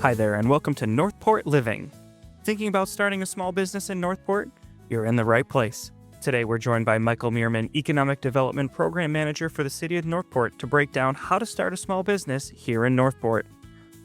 Hi there, and welcome to Northport Living. Thinking about starting a small business in Northport? You're in the right place. Today, we're joined by Michael Meerman, Economic Development Program Manager for the City of Northport, to break down how to start a small business here in Northport.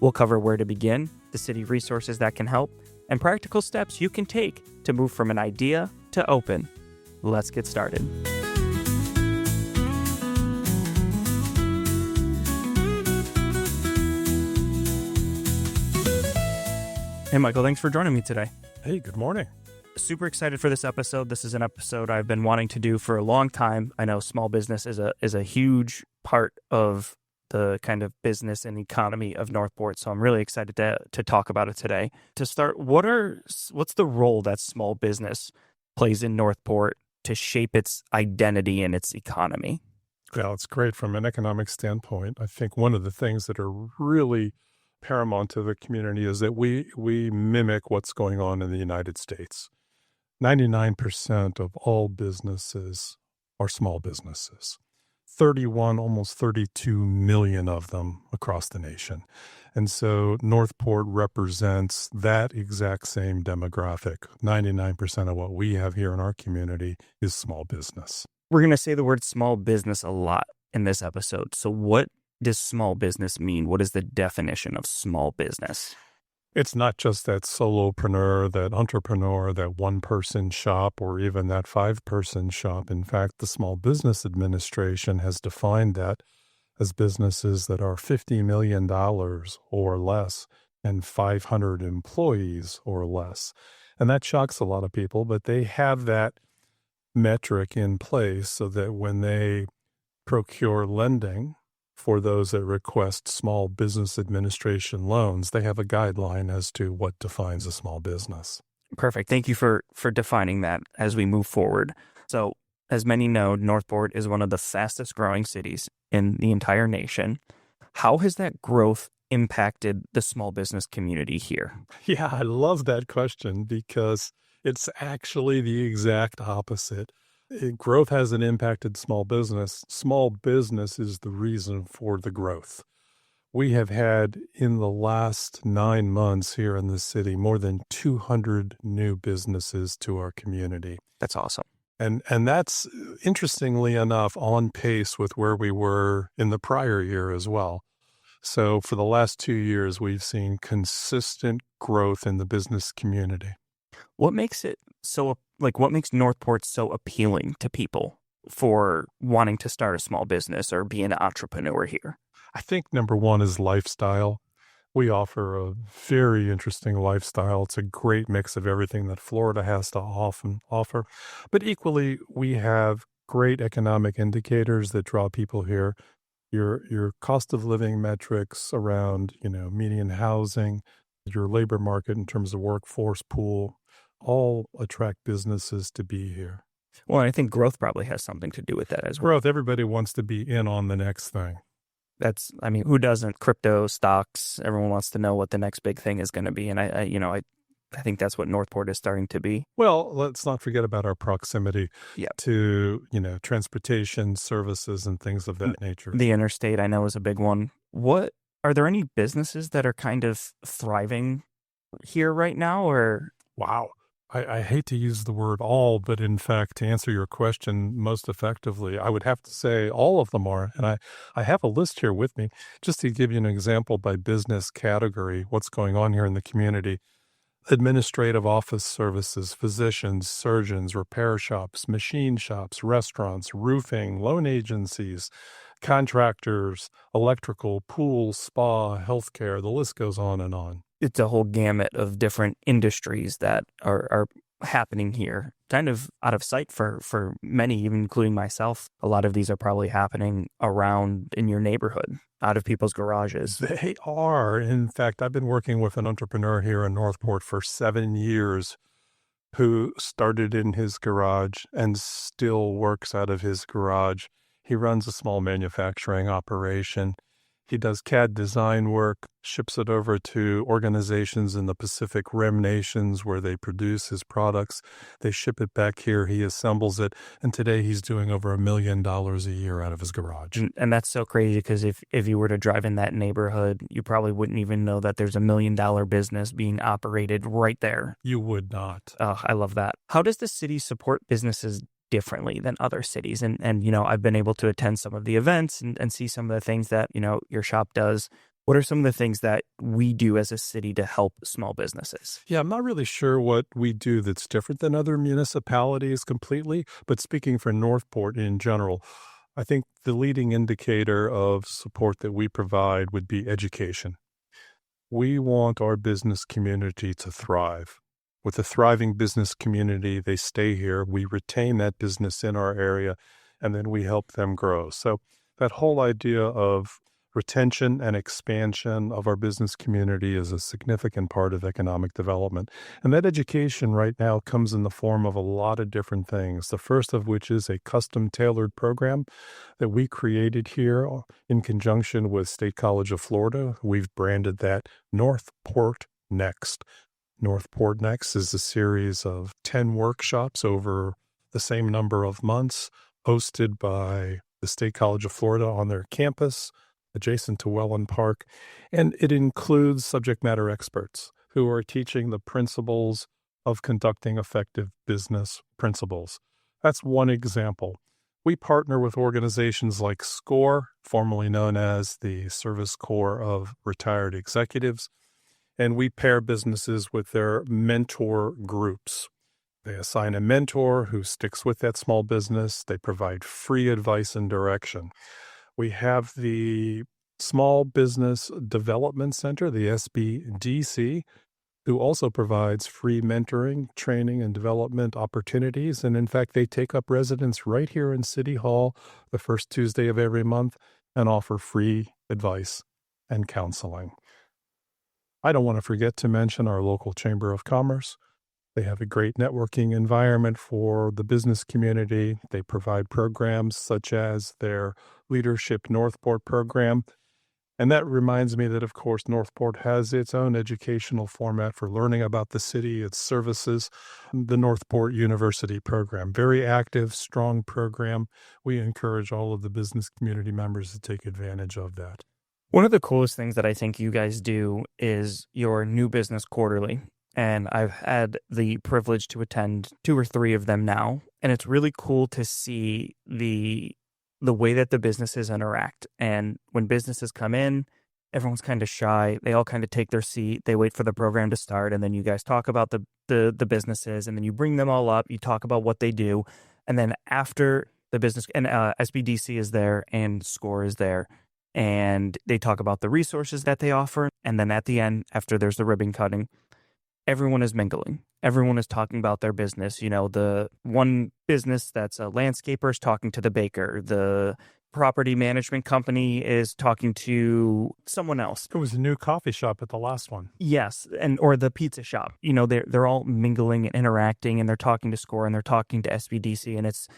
We'll cover where to begin, the city resources that can help, and practical steps you can take to move from an idea to open. Let's get started. Hey, Michael, thanks for joining me today. Hey, good morning. Super excited for this episode. This is an episode I've been wanting to do for a long time. I know small business is a huge part of the kind of business and economy of Northport, so I'm really excited to talk about it today. To start, what's the role that small business plays in Northport to shape its identity and its economy? Well, it's great from an economic standpoint. I think one of the things that are really paramount to the community is that we mimic what's going on in the United States. 99% of all businesses are small businesses. 31, almost 32 million of them across the nation. And so Northport represents that exact same demographic. 99% of what we have here in our community is small business. We're going to say the word small business a lot in this episode. So what does small business mean? What is the definition of small business? It's not just that solopreneur, that entrepreneur, that one-person shop, or even that five-person shop. In fact, the Small Business Administration has defined that as businesses that are $50 million or less and 500 employees or less. And that shocks a lot of people, but they have that metric in place so that when they procure lending for those that request Small Business Administration loans, they have a guideline as to what defines a small business. Perfect. Thank you for defining that as we move forward. So, as many know, Northport is one of the fastest growing cities in the entire nation. How has that growth impacted the small business community here? Yeah, I love that question because it's actually the exact opposite. Growth hasn't impacted small business. Small business is the reason for the growth. We have had, in the last 9 months here in the city, more than 200 new businesses to our community. That's awesome. And that's, interestingly enough, on pace with where we were in the prior year as well. So for the last 2 years, we've seen consistent growth in the business community. What makes it what makes Northport so appealing to people for wanting to start a small business or be an entrepreneur here? I think number one is lifestyle. We offer a very interesting lifestyle. It's a great mix of everything that Florida has to offer. But equally, we have great economic indicators that draw people here. Your cost of living metrics around, median housing, your labor market in terms of workforce pool, all attract businesses to be here. Well, I think growth probably has something to do with that as well. Growth, everybody wants to be in on the next thing. Who doesn't? Crypto, stocks, everyone wants to know what the next big thing is going to be. And I think that's what Northport is starting to be. Well, let's not forget about our proximity Yep. to, transportation services and things of that nature. The interstate, I know, is a big one. Are there any businesses that are kind of thriving here right now, or? Wow. I hate to use the word all, but in fact, to answer your question most effectively, I would have to say all of them are. And I have a list here with me just to give you an example by business category, what's going on here in the community. Administrative office services, physicians, surgeons, repair shops, machine shops, restaurants, roofing, loan agencies, contractors, electrical, pool, spa, healthcare, the list goes on and on. It's a whole gamut of different industries that are happening here, kind of out of sight for many, even including myself. A lot of these are probably happening around in your neighborhood, out of people's garages. They are. In fact, I've been working with an entrepreneur here in Northport for 7 years who started in his garage and still works out of his garage. He runs a small manufacturing operation. He does CAD design work, ships it over to organizations in the Pacific Rim nations where they produce his products. They ship it back here. He assembles it. And today he's doing over $1 million a year out of his garage. And that's so crazy because if you were to drive in that neighborhood, you probably wouldn't even know that there's $1 million business being operated right there. You would not. Oh, I love that. How does the city support businesses differently than other cities? And I've been able to attend some of the events and see some of the things that, your shop does. What are some of the things that we do as a city to help small businesses? Yeah, I'm not really sure what we do that's different than other municipalities completely, but speaking for Northport in general, I think the leading indicator of support that we provide would be education. We want our business community to thrive. With a thriving business community, they stay here. We retain that business in our area, and then we help them grow. So that whole idea of retention and expansion of our business community is a significant part of economic development. And that education right now comes in the form of a lot of different things. The first of which is a custom tailored program that we created here in conjunction with State College of Florida. We've branded that Northport Next. Northport Next is a series of 10 workshops over the same number of months, hosted by the State College of Florida on their campus, adjacent to Welland Park. And it includes subject matter experts who are teaching the principles of conducting effective business principles. That's one example. We partner with organizations like SCORE, formerly known as the Service Corps of Retired Executives, and we pair businesses with their mentor groups. They assign a mentor who sticks with that small business. They provide free advice and direction. We have the Small Business Development Center, the SBDC, who also provides free mentoring, training, and development opportunities. And in fact, they take up residence right here in City Hall the first Tuesday of every month and offer free advice and counseling. I don't want to forget to mention our local Chamber of Commerce. They have a great networking environment for the business community. They provide programs such as their Leadership Northport program. And that reminds me that, of course, Northport has its own educational format for learning about the city, its services, the Northport University program. Very active, strong program. We encourage all of the business community members to take advantage of that. One of the coolest things that I think you guys do is your New Business Quarterly. And I've had the privilege to attend 2 or 3 of them now. And it's really cool to see the way that the businesses interact. And when businesses come in, everyone's kind of shy. They all kind of take their seat. They wait for the program to start. And then you guys talk about the businesses. And then you bring them all up. You talk about what they do. And then after the business, and SBDC is there and SCORE is there. And they talk about the resources that they offer. And then at the end, after there's the ribbon cutting, everyone is mingling. Everyone is talking about their business. The one business that's a landscaper is talking to the baker. The property management company is talking to someone else. It was a new coffee shop at the last one. Yes, or the pizza shop. They're all mingling and interacting, and they're talking to SCORE and they're talking to SBDC, and it's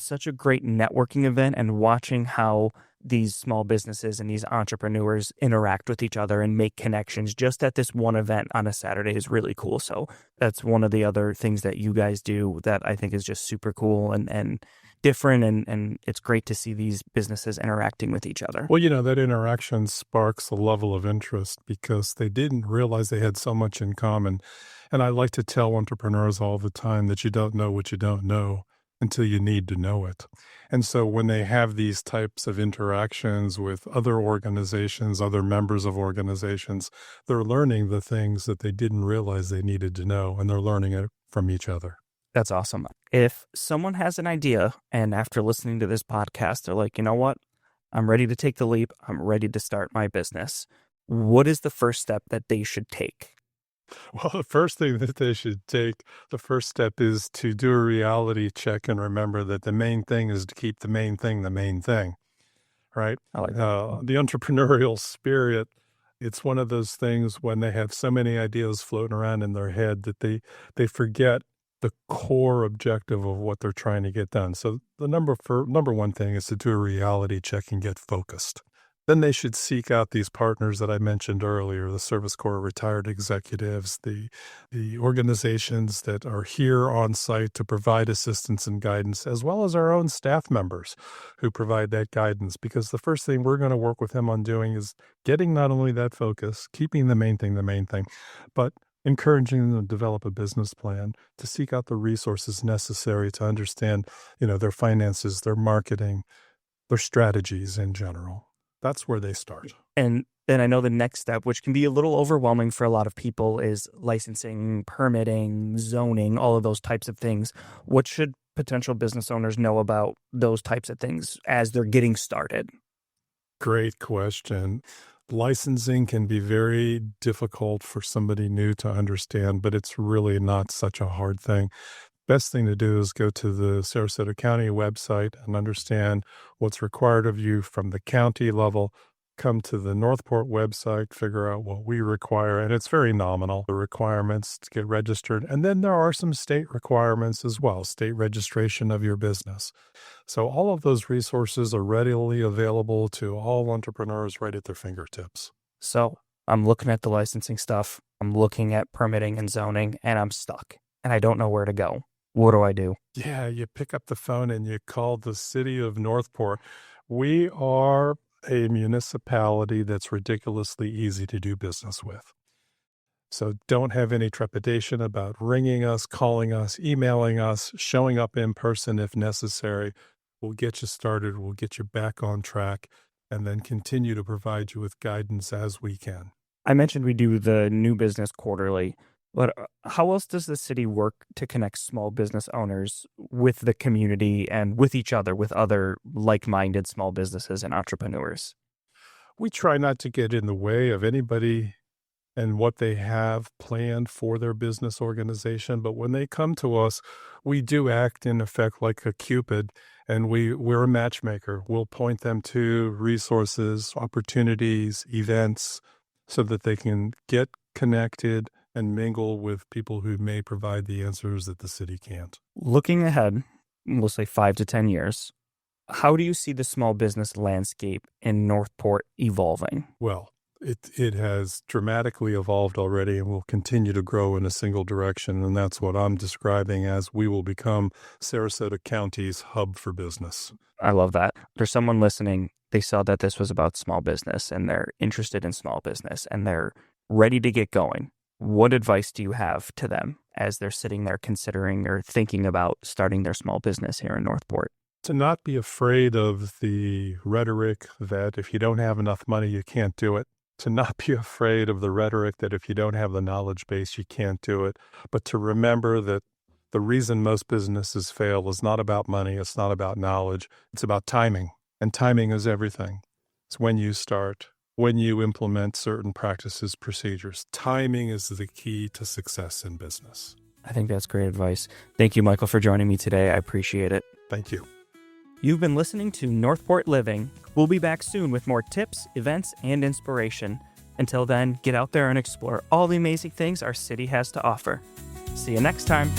such a great networking event. And watching how these small businesses and these entrepreneurs interact with each other and make connections just at this one event on a Saturday is really cool. So that's one of the other things that you guys do that I think is just super cool and different. And it's great to see these businesses interacting with each other. Well, that interaction sparks a level of interest because they didn't realize they had so much in common. And I like to tell entrepreneurs all the time that you don't know what you don't know until you need to know it. And so when they have these types of interactions with other organizations, other members of organizations, they're learning the things that they didn't realize they needed to know, and they're learning it from each other. That's awesome. If someone has an idea and after listening to this podcast, they're like, you know what? I'm ready to take the leap. I'm ready to start my business. What is the first step that they should take? Well, the first thing that they should take, the first step is to do a reality check and remember that the main thing is to keep the main thing, right? I like that. The entrepreneurial spirit, it's one of those things when they have so many ideas floating around in their head that they forget the core objective of what they're trying to get done. So the number one thing is to do a reality check and get focused. then they should seek out these partners that I mentioned earlier, the Service Corps retired executives, the organizations that are here on site to provide assistance and guidance, as well as our own staff members who provide that guidance. Because the first thing we're going to work with them on doing is getting not only that focus, keeping the main thing, but encouraging them to develop a business plan, to seek out the resources necessary to understand, their finances, their marketing, their strategies in general. That's where they start. And then I know the next step, which can be a little overwhelming for a lot of people, is licensing, permitting, zoning, all of those types of things. What should potential business owners know about those types of things as they're getting started? Great question. Licensing can be very difficult for somebody new to understand, but it's really not such a hard thing. Best thing to do is go to the Sarasota County website and understand what's required of you from the county level. Come to the Northport website, figure out what we require, and it's very nominal, the requirements to get registered. And then there are some state requirements as well, state registration of your business. So all of those resources are readily available to all entrepreneurs right at their fingertips. So I'm looking at the licensing stuff, I'm looking at permitting and zoning, and I'm stuck, and I don't know where to go. What do I do? Yeah, you pick up the phone and you call the city of Northport. We are a municipality that's ridiculously easy to do business with. So don't have any trepidation about ringing us, calling us, emailing us, showing up in person if necessary. We'll get you started. We'll get you back on track and then continue to provide you with guidance as we can. I mentioned we do the new business quarterly. But how else does the city work to connect small business owners with the community and with each other, with other like-minded small businesses and entrepreneurs? We try not to get in the way of anybody and what they have planned for their business organization. But when they come to us, we do act in effect like a Cupid, and we're a matchmaker. We'll point them to resources, opportunities, events, so that they can get connected and mingle with people who may provide the answers that the city can't. Looking ahead, we'll say 5 to 10 years, how do you see the small business landscape in Northport evolving? Well, it has dramatically evolved already and will continue to grow in a single direction, and that's what I'm describing as we will become Sarasota County's hub for business. I love that. There's someone listening, they saw that this was about small business, and they're interested in small business, and they're ready to get going. What advice do you have to them as they're sitting there considering or thinking about starting their small business here in Northport? To not be afraid of the rhetoric that if you don't have enough money, you can't do it. To not be afraid of the rhetoric that if you don't have the knowledge base, you can't do it. But to remember that the reason most businesses fail is not about money. It's not about knowledge. It's about timing. And timing is everything. It's when you start, when you implement certain practices, procedures. Timing is the key to success in business. I think that's great advice. Thank you, Michael, for joining me today. I appreciate it. Thank you. You've been listening to Northport Living. We'll be back soon with more tips, events, and inspiration. Until then, get out there and explore all the amazing things our city has to offer. See you next time.